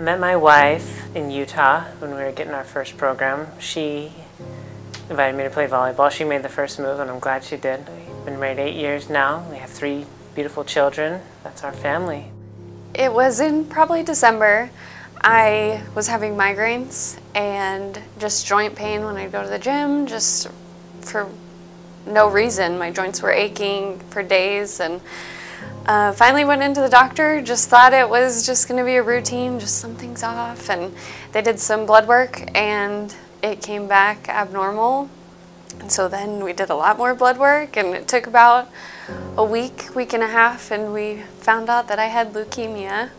I met my wife in Utah when we were getting our first program. She invited me to play volleyball. She made the first move, and I'm glad she did. We've been married 8 years now. We have 3 beautiful children. That's our family. It was in probably December. I was having migraines and just joint pain when I'd go to the gym, just for no reason. My joints were aching for days, and finally went into the doctor, just thought it was just going to be a routine, just something's off, and they did some blood work and it came back abnormal. And so then we did a lot more blood work, and it took about a week and a half, and we found out that I had leukemia.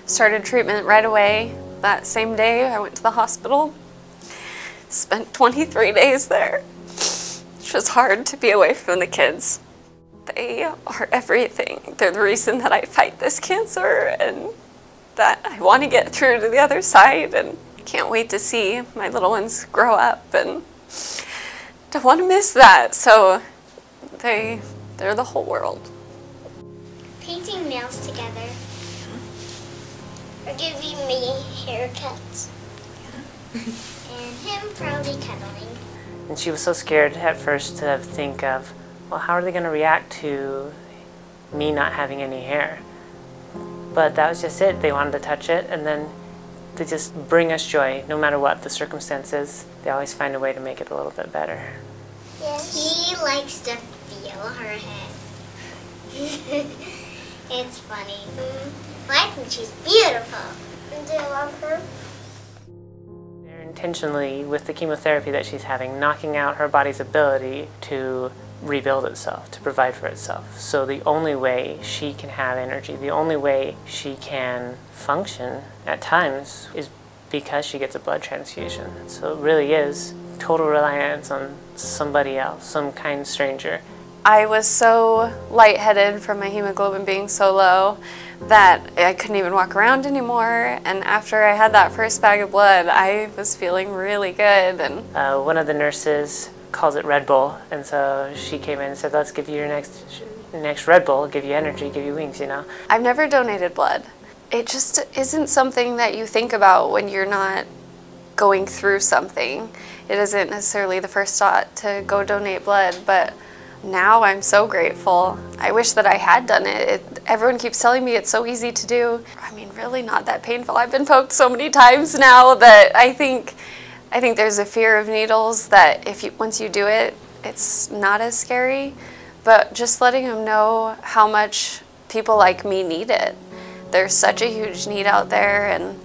Started treatment right away. That same day I went to the hospital, spent 23 days there. It was hard to be away from the kids. They are everything. They're the reason that I fight this cancer and that I want to get through to the other side, and can't wait to see my little ones grow up, and don't want to miss that. So they're the whole world. Painting nails together. Or giving me haircuts. And him probably cuddling. And she was so scared at first to think of, well, how are they going to react to me not having any hair? But that was just it. They wanted to touch it, and then they just bring us joy. No matter what the circumstances, they always find a way to make it a little bit better. Yes. He likes to feel her head. It's funny. I think she's beautiful. Do you love her? They're intentionally, with the chemotherapy that she's having, knocking out her body's ability to rebuild itself, to provide for itself. So the only way she can have energy, the only way she can function at times is because she gets a blood transfusion. So it really is total reliance on somebody else, some kind stranger. I was so lightheaded from my hemoglobin being so low that I couldn't even walk around anymore. And after I had that first bag of blood, I was feeling really good. And one of the nurses calls it Red Bull, and so she came in and said, let's give you your next Red Bull, give you energy, give you wings, you know. I've never donated blood. It just isn't something that you think about when you're not going through something. It isn't necessarily the first thought to go donate blood, but now I'm so grateful. I wish that I had done it. Everyone keeps telling me it's so easy to do. I mean, really not that painful. I've been poked so many times now that I think there's a fear of needles that once you do it, it's not as scary. But just letting them know how much people like me need it. There's such a huge need out there, and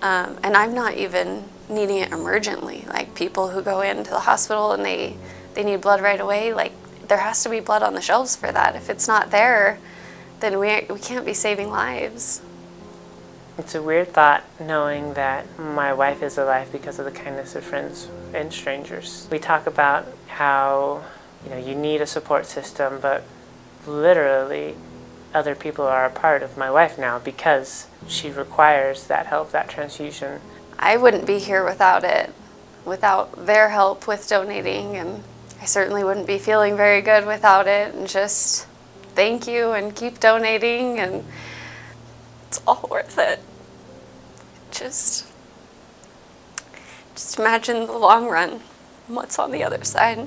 I'm not even needing it emergently. Like people who go into the hospital and they need blood right away, like there has to be blood on the shelves for that. If it's not there, then we can't be saving lives. It's a weird thought knowing that my wife is alive because of the kindness of friends and strangers. We talk about how, you need a support system, but literally other people are a part of my wife now because she requires that help, that transfusion. I wouldn't be here without it, without their help with donating, and I certainly wouldn't be feeling very good without it. And just thank you and keep donating, and it's all worth it. Just imagine the long run, what's on the other side.